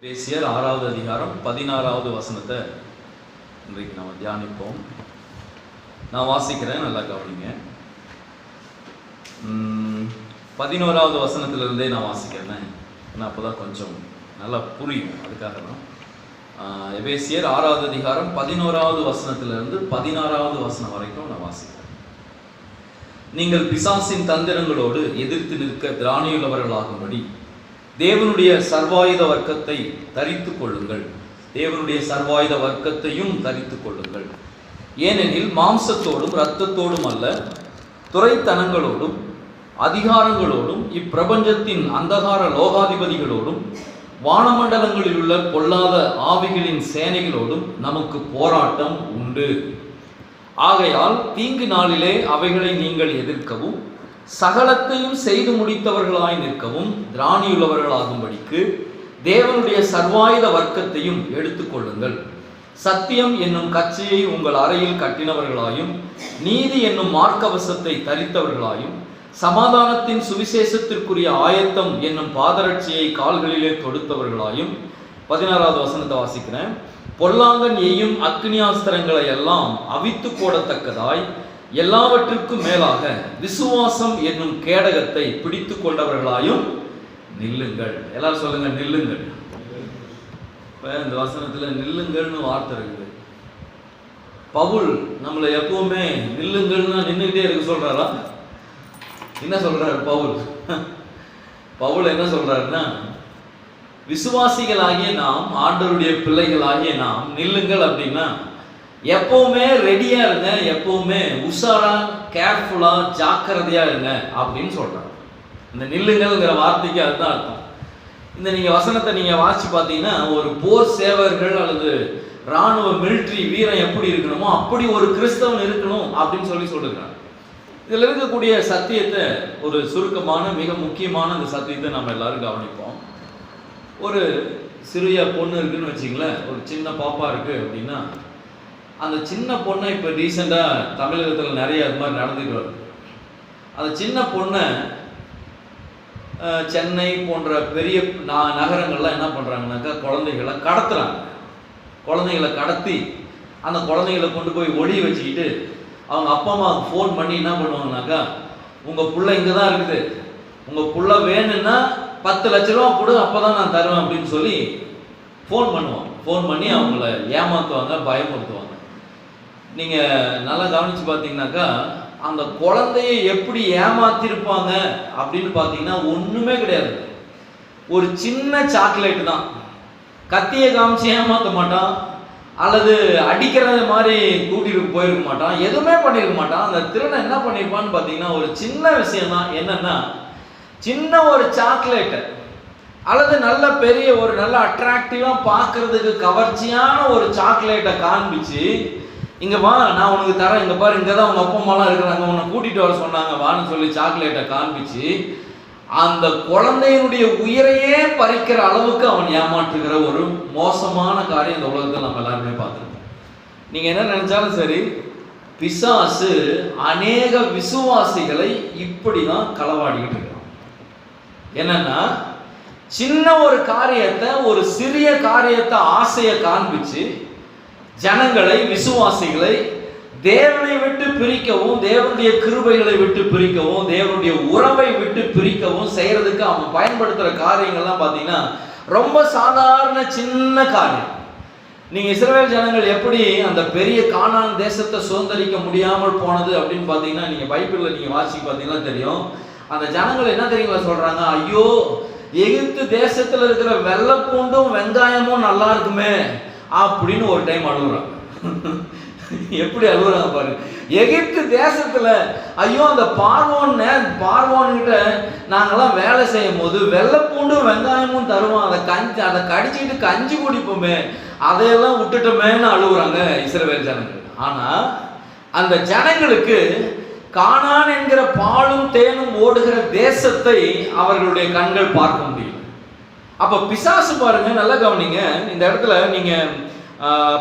எபேசியர் 6வது அதிகாரம் 16வது வசனத்தை இன்றைக்கு நாம் தியானிப்போம். நான் வாசிக்கிறேன், நல்லா கவனிங்க. 11வது வசனத்திலிருந்தே நான் வாசிக்கிறேன், ஏன்னா அப்போ தான் கொஞ்சம் நல்லா புரியும். அதுக்காக தான் எபேசியர் 6வது அதிகாரம் 11வது வசனத்திலிருந்து 16வது வசனம் வரைக்கும் நான் வாசிக்கிறேன். நீங்கள் பிசாசின் தந்திரங்களோடு எதிர்த்து நிற்க திராணியுள்ளவர்களாகும்படி தேவனுடைய சர்வாயுத வர்க்கத்தை தரித்து கொள்ளுங்கள். தேவனுடைய சர்வாயுத வர்க்கத்தையும் தரித்து கொள்ளுங்கள். ஏனெனில் மாம்சத்தோடும் இரத்தத்தோடும் அல்ல, துரைத்தனங்களோடும் அதிகாரங்களோடும் இப்பிரபஞ்சத்தின் அந்தகார லோகாதிபதிகளோடும் வானமண்டலங்களில் உள்ள பொல்லாத ஆவிகளின் சேனைகளோடும் நமக்கு போராட்டம் உண்டு. ஆகையால் தீங்கு நாளிலே அவைகளை நீங்கள் எதிர்க்கவும் சகலத்தையும் செய்து முடித்தவர்களாய் நிற்கவும் திராணியுள்ளவர்களாகும்படிக்கு தேவனுடைய சர்வாயுத வர்க்கத்தையும் எடுத்துக்கொள்ளுங்கள். சத்தியம் என்னும் கச்சையை உங்கள் அறையில் கட்டினவர்களாயும் நீதி என்னும் மார்க்கவசத்தை தரித்தவர்களாயும் சமாதானத்தின் சுவிசேஷத்திற்குரிய ஆயத்தம் என்னும் பாதரட்சியை கால்களிலே தொடுத்தவர்களாயும் 16வது வசனத்தை வாசிக்கிறேன். பொல்லாங்கன் எய்யும் அக்னியாஸ்திரங்களை எல்லாம் அவித்து போடத்தக்கதாய் எல்லாவற்றிற்கும் மேலாக விசுவாசம் என்னும் கேடகத்தை பிடித்து கொண்டவர்களாயும் நில்லுங்கள். எல்லாரும் சொல்லுங்க, நில்லுங்கள். இப்ப இந்த வசனத்துல நில்லுங்கள்னு வார்த்தை இருக்குது. பவுல் நம்மளை எப்பவுமே நில்லுங்கள்னா நின்றுகிட்டே இருக்க சொல்றாரா? என்ன சொல்றாரு பவுல்? பவுல் என்ன சொல்றாருன்னா, விசுவாசிகளாகிய நாம், ஆண்டவருடைய பிள்ளைகளாகிய நாம் நில்லுங்கள் அப்படின்னா எப்பவுமே ரெடியா இருங்க, எப்பவுமே உஷாரா கேர்ஃபுல்லா ஜாக்கிரதையா இருங்க அப்படின்னு சொல்றாங்க. இந்த நில்லுங்கள்ங்கிற வார்த்தைக்கு அதுதான் அர்த்தம். இந்த நீங்க வசனத்தை நீங்க வாசிச்சு பார்த்தீங்கன்னா, ஒரு போர் சேவர்கள் அல்லது இராணுவ மிலிட்ரி வீரன் எப்படி இருக்கணுமோ அப்படி ஒரு கிறிஸ்தவன் இருக்கணும் அப்படின்னு சொல்லிருக்காங்க. இதுல இருக்கக்கூடிய சத்தியத்தை, ஒரு சுருக்கமான மிக முக்கியமான இந்த சத்தியத்தை நம்ம எல்லாரும் கவனிப்போம். ஒரு சிறிய பொண்ணு இருக்குன்னு வச்சுங்களேன், ஒரு சின்ன பாப்பா இருக்கு அப்படின்னா, அந்த சின்ன பொண்ணை இப்போ ரீசெண்டாக தமிழகத்தில் நிறைய அது மாதிரி நடந்துட்டு வருது. அந்த சின்ன பொண்ணை சென்னை போன்ற பெரிய நகரங்கள்லாம் என்ன பண்ணுறாங்கனாக்கா, குழந்தைகளை கடத்துறாங்க. குழந்தைகளை கடத்தி அந்த குழந்தைகளை கொண்டு போய் ஒளிய வச்சுக்கிட்டு அவங்க அப்பா அம்மாவுக்கு ஃபோன் பண்ணி என்ன பண்ணுவாங்கனாக்கா, உங்கள் புள்ள இங்கே தான் இருக்குது, உங்கள் புள்ள வேணும்னா 10 லட்ச ரூபா கொடு, அப்போ தான் நான் தருவேன் அப்படின்னு சொல்லி ஃபோன் பண்ணுவாங்க. ஃபோன் பண்ணி அவங்கள ஏமாற்றுவாங்க, பயமுறுத்துவாங்க. நீங்கள் நல்லா கவனித்து பார்த்தீங்கன்னாக்கா, அந்த குழந்தையை எப்படி ஏமாத்திருப்பாங்க அப்படின்னு பார்த்தீங்கன்னா ஒன்றுமே கிடையாது. ஒரு சின்ன சாக்லேட்டு தான். கத்தியை காமிச்சு ஏமாற்ற மாட்டான், அல்லது அடிக்கிறது மாதிரி கூட்டிட்டு போயிருக்க மாட்டான், எதுவுமே பண்ணியிருக்க மாட்டான். அந்த திருடன் என்ன பண்ணியிருப்பான்னு பார்த்தீங்கன்னா, ஒரு சின்ன விஷயம் தான். என்னன்னா, சின்ன ஒரு சாக்லேட்டை அல்லது நல்ல பெரிய ஒரு நல்ல அட்ராக்டிவாக பார்க்கறதுக்கு கவர்ச்சியான ஒரு சாக்லேட்டை காண்பிச்சு, இங்கே வா நான் உனக்கு தரேன், இங்கே பாரு இங்கே தான் உங்கள் அப்பா அம்மாலாம் இருக்கிறாங்க, உன்னை கூட்டிகிட்டு வர சொன்னாங்க வான்னு சொல்லி சாக்லேட்டை காண்பிச்சு அந்த குழந்தையினுடைய உயிரையே பறிக்கிற அளவுக்கு அவன் ஏமாற்றுகிற ஒரு மோசமான காரியம் இந்த உலகத்தில் நம்ம எல்லாருமே பார்த்துருக்கோம். நீங்கள் என்ன நினைச்சாலும் சரி, பிசாசு அநேக விசுவாசிகளை இப்படி தான் களவாடிக்கிட்டு இருக்கிறான். என்னன்னா, சின்ன ஒரு காரியத்தை, ஒரு சிறிய காரியத்தை ஆசையை காண்பிச்சு ஜனங்களை, விசுவாசிகளை தேவனை விட்டு பிரிக்கவும், தேவனுடைய கிருபைகளை விட்டு பிரிக்கவும், தேவனுடைய உறவை விட்டு பிரிக்கவும் செய்யறதுக்கு அவன் பயன்படுத்துற காரியங்கள்லாம் பார்த்தீங்கன்னா ரொம்ப சாதாரண சின்ன காரியம். நீங்க இஸ்ரவேல் ஜனங்கள் எப்படி அந்த பெரிய கானான் தேசத்தை சுதந்திரிக்க முடியாமல் போனது அப்படின்னு பார்த்தீங்கன்னா, நீங்க பைபிள்ல நீங்க வாசிக்க பார்த்தீங்கன்னா தெரியும். அந்த ஜனங்கள் என்ன தெரியுமா சொல்றாங்க, ஐயோ எகிப்து தேசத்துல இருக்கிற வெள்ளைப்பூண்டும் வெங்காயமும் நல்லா இருக்குமே அப்படின்னு ஒரு டைம் அழுகுறாங்க. எப்படி அழுகுறாங்க பாருங்க. எகிப்து தேசத்துல ஐயோ அந்த பார்வோன் கிட்ட நாங்கெல்லாம் வேலை செய்யும் போது வெள்ளைப்பூண்டும் வெங்காயமும் தருவோம், அதை கடிச்சிட்டு கஞ்சி குடிப்போமே, அதையெல்லாம் விட்டுட்டோமேன்னு அழுகுறாங்க இஸ்ரவேல் ஜனங்கள். ஆனா அந்த ஜனங்களுக்கு கானான் என்கிற பாலும் தேனும் ஓடுகிற தேசத்தை அவர்களுடைய கண்கள் பார்க்க முடியும். அப்ப பிசாசு பாருங்க, நல்லா கவனிங்க. இந்த இடத்துல நீங்க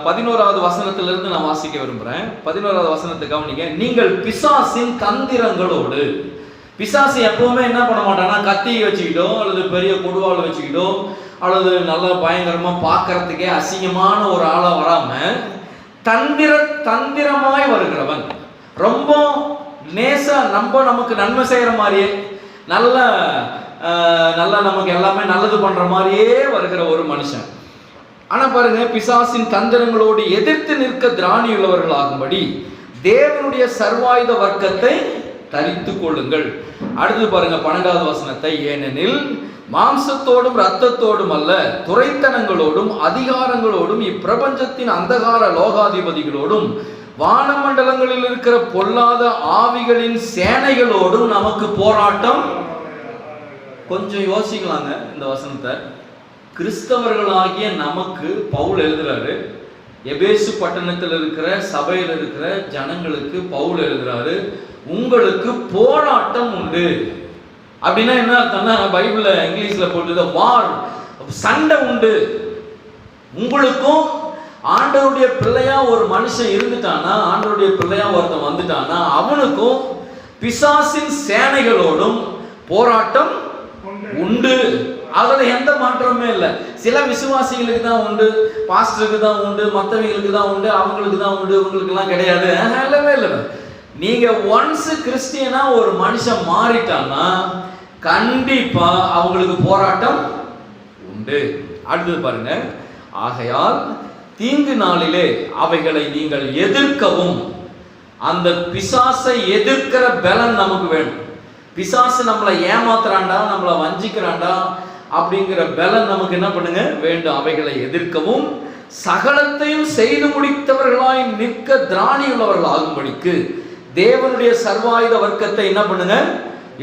11வது வசனத்திலிருந்து நான் வாசிக்க விரும்புறேன். 11வது வசனத்தை கவனிங்க. நீங்கள் பிசாசின் தந்திரங்களோடு, பிசாசு எப்பவுமே என்ன பண்ண மாட்டானா, கத்தியை வச்சுக்கிட்டோ அல்லது பெரிய கொடுவாளை வச்சுக்கிட்டோ அல்லது நல்லா பயங்கரமாக பார்க்கறதுக்கே அசிங்கமான ஒரு ஆளாக வராமல் தந்திரமாய் வருகிறவன், ரொம்ப நேசா நமக்கு நன்மை செய்கிற மாதிரியே நல்லா நமக்கு எல்லாமே நல்லது பண்ணுற மாதிரியே வருகிற ஒரு மனுஷன். ஆனால் பாருங்க, பிசாசின் தந்திரங்களோடு எதிர்த்து நிற்க திராணியுள்ளவர்கள் ஆகும்படி தேவனுடைய சர்வாயுத வர்க்கத்தை தரித்து கொள்ளுங்கள். அடுத்து பாருங்க 12வது வசனத்தை, ஏனெனில் மாம்சத்தோடும் இரத்தத்தோடும் அல்ல, துரைத்தனங்களோடும் அதிகாரங்களோடும் இப்பிரபஞ்சத்தின் அந்தகார லோகாதிபதிகளோடும் வானமண்டலங்களில் இருக்கிற பொல்லாத ஆவிகளின் சேனைகளோடும் நமக்கு போராட்டம். கொஞ்சம் யோசிக்கலாங்க இந்த வசனத்தை. கிறிஸ்தவர்களாகிய நமக்கு பவுல் எழுதுறாரு, எபேசு பட்டணத்தில் இருக்கிற சபையில் இருக்கிற ஜனங்களுக்கு பவுல் எழுதுறாரு, உங்களுக்கு போராட்டம் உண்டு. அப்படின்னா என்ன அர்த்தம்னா, பைபிள்ல இங்கிலீஷ்ல போட்டு வார், சண்டை உண்டு. உங்களுக்கும் ஆண்டவருடைய பிள்ளையா ஒரு மனுஷன் இருந்துட்டானா, ஆண்டவருடைய பிள்ளையா ஒருத்தன் வந்துட்டானா, அவனுக்கும் பிசாசின் சேனைகளோடும் போராட்டம் உண்டு. அதுல எந்த மாற்றமே இல்லை. சில விசுவாசிகளுக்கு தான் உண்டு, பாஸ்டருக்கு தான் உண்டு, மற்றவங்களுக்கு தான் உண்டு, அவங்களுக்கு தான் உண்டு, இவங்களுக்கு எல்லாம் கிடையாது. இல்லவே இல்லை. நீங்க ஒன்ஸ் கிறிஸ்டியனா ஒரு மனுஷன் மாறிட்டான்னா கண்டிப்பா அவங்களுக்கு போராட்டம் உண்டு. அடுத்தது பாருங்க, ஆகையால் தீங்கு நாளிலே அவைகளை நீங்கள் எதிர்க்கவும். அந்த பிசாசை எதிர்க்கிற பலன் நமக்கு வேணும். பிசாசு நம்மளை ஏமாத்துறாண்டா, நம்மளை வஞ்சிக்கிறாண்டா அப்படிங்கிற பலன் நமக்கு என்ன பண்ணுங்க வேண்டும். அவைகளை எதிர்க்கவும் சகலத்தையும் செய்து முடித்தவர்களாய் நிற்க திராணியுள்ளவர்கள் ஆகும்படிக்கு தேவனுடைய சர்வாயுத வர்க்கத்தை என்ன பண்ணுங்க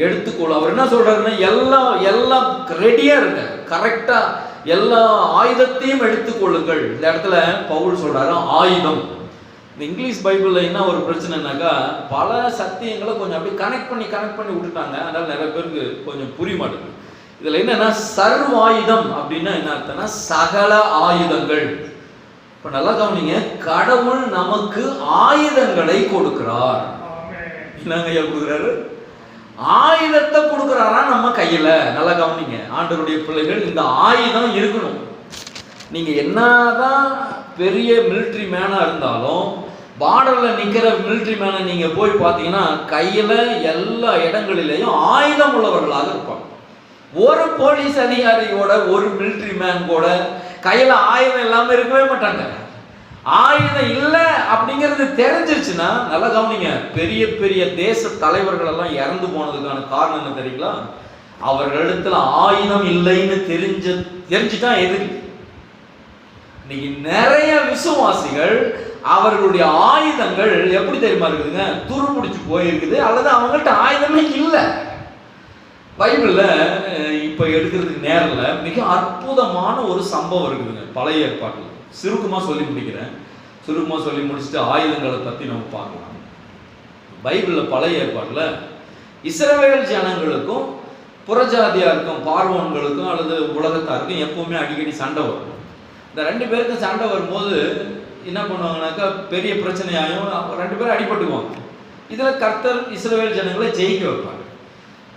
எடுத்துக்கொள்ள. அவர் என்ன சொல்றாருன்னா, எல்லாம் ரெடியா இருங்க, கரெக்டா எல்லா ஆயுதத்தையும் எடுத்துக்கொள்ளுங்கள். இந்த இடத்துல பவுல் சொல்றாரு ஆயுதம். இந்த இங்கிலீஷ் பைபிள்ல என்ன ஒரு பிரச்சனைனாக்கா, பல சத்தியங்களை கொஞ்சம் அப்படி கனெக்ட் பண்ணி விட்டுட்டாங்க. அதனால நிறைய பேருக்கு கொஞ்சம் புரிய மாட்டேங்குது. இதுல என்னன்னா, சர்வாயுதம் அப்படின்னா என்ன அர்த்தம்னா சகல ஆயுதங்கள். இப்ப நல்லா கவனிங்க, கடவுள் நமக்கு ஆயுதங்களை கொடுக்கிறார். என்னங்க ஐயா கொடுக்குறாரு? ஆயுதத்தை கொடுக்குறாரா நம்ம கையில. நல்லா கவனிங்க, ஆண்டவருடைய பிள்ளைகள், இந்த ஆயுதம் இருக்கணும். நீங்க என்னதான் பெரிய மிலிட்ரி மேனா இருந்தாலும், பார்டர்ல நிக்கிற மிலிட்ரி மேனை நீங்க போய் பார்த்தீங்கன்னா கையில எல்லா இடங்களிலேயும் ஆயுதம் உள்ளவர்களாக இருப்பாங்க. ஒரு போலீஸ் அதிகாரியோட ஒரு மிலிட்ரி மேன் கூட கையில ஆயுதம் இல்லாம இருக்கவே மாட்டாங்க. ஆயுதம் இல்லை அப்படிங்கிறது தெரிஞ்சிருச்சுன்னா, நல்லா கவனிங்க, பெரிய பெரிய தேச தலைவர்கள் எல்லாம் இறந்து போனதுக்கான காரணம் என்ன தெரியுங்களா? அவர்களிடத்துல ஆயுதம் இல்லைன்னு தெரிஞ்சுட்டா எதிரி. இன்னைக்கு நிறைய விசுவாசிகள் அவர்களுடைய ஆயுதங்கள் எப்படி தெரியுமா இருக்குதுங்க, துருப்பிடிச்சு போயிருக்குது, அல்லது அவங்கள்ட்ட ஆயுதமே இல்லை. பைபிள்ல இப்ப எடுக்கிறதுக்கு நேரில் மிக அற்புதமான ஒரு சம்பவம் இருக்குதுங்க பழைய ஏற்பாட்டில். சுருக்கமா சொல்லி முடிக்கிறேன். சுருக்கமா சொல்லி முடிச்சுட்டு ஆயுதங்களை பத்தி நம்ம பார்க்கலாம். பைபிள்ல பழைய ஏற்பாட்டில் இஸ்ரவேல் ஜனங்களுக்கும் புறஜாதியாருக்கும், பார்வோன்களுக்கும் அல்லது உலகத்தாருக்கும் எப்பவுமே அடிக்கடி சண்டை வரும். இந்த ரெண்டு பேருக்கும் சண்டை வரும்போது என்ன பண்ணுவாங்கனாக்கா, பெரிய பிரச்சனையாயும் ரெண்டு பேரும் அடிபட்டுக்குவாங்க. இதுல கர்த்தர் இஸ்ரவேல் ஜனங்களை ஜெயிக்க வைப்பாங்க.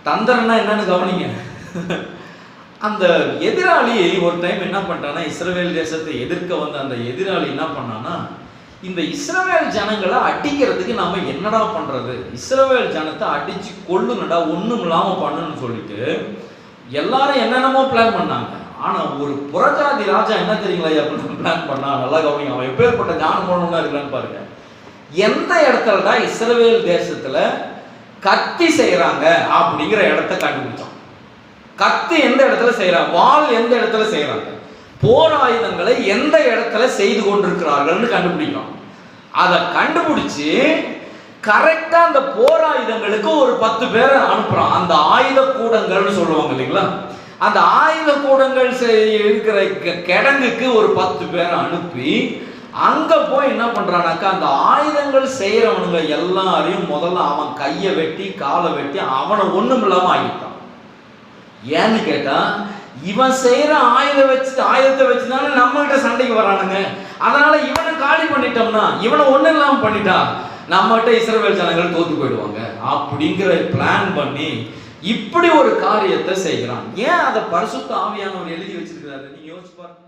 தந்திரம்னா என்னன்னு கவனிங்க. அந்த எதிராளி ஒரு டைம் என்ன பண்ணிட்டான்னா, இஸ்ரவேல் தேசத்தை எதிர்க்க வந்த அந்த எதிராளி என்ன பண்ணான்னா, இந்த இஸ்ரவேல் ஜனங்களை அடிக்கிறதுக்கு நாம என்னடா பண்றது, இஸ்ரவேல் ஜனத்தை அடிச்சு கொள்ளுங்கடா, ஒண்ணும் இல்லாம பண்ணுன்னு சொல்லிட்டு எல்லாரும் என்னென்னமோ பிளான் பண்ணாங்க. ஆனா ஒரு புறஜாதி ராஜா என்ன தெரியுங்களா அப்படின்னு பிளான் பண்ணா, நல்லா கவனிங்க, அவன் எப்பேற்பட்ட ஞானமானவனா இருக்கான்னு பாருங்க. எந்த இடத்துலடா இஸ்ரவேல் தேசத்துல கத்தி செய்யறாங்க அப்படிங்கிற இடத்த கண்டுபிடிச்சான். கத்தி எந்த இடத்துல செய்யறாங்க, வாள் எந்த இடத்துல செய்யறாங்க, போர் ஆயுதங்களை எந்த இடத்துல செய்து கொண்டிருக்கிறார்கள்னு கண்டுபிடிக்கலாம். அதை கண்டுபிடிச்சு கரெக்டா அந்த போர் ஆயுதங்களுக்கு ஒரு 10 பேரை அனுப்புறான். அந்த ஆயுத கூடங்கள்னு சொல்லுவாங்க இல்லைங்களா, அந்த ஆயுத கூடங்கள் இருக்கிற கிடங்குக்கு ஒரு 10 பேரை அனுப்பி அங்க போய் என்ன பண்றானாக்கா, அந்த ஆயுதங்கள் செய்யறவனுங்க எல்லாரையும் முதல்ல அவன் கையை வெட்டி காலை வெட்டி அவனை ஒண்ணும் இல்லாம ஆகிட்டான். ஏன்னு கேட்டா, இவன் செய்யற ஆயுதத்தை வச்சுதானே நம்மகிட்ட சண்டைக்கு வரானுங்க. அதனால இவனை காலி பண்ணிட்டோம்னா, இவனை ஒண்ணு இல்லாம பண்ணிட்டா நம்மகிட்ட இஸ்ரவேல் ஜனங்கள் தோத்து போயிடுவாங்க அப்படிங்கிற பிளான் பண்ணி இப்படி ஒரு காரியத்தை செய்கிறான். ஏன் அதை பரிசுத்த ஆவியானவர் எழுதி வச்சிருக்கிறாரு? நீங்க யோசிச்சு பாருங்க.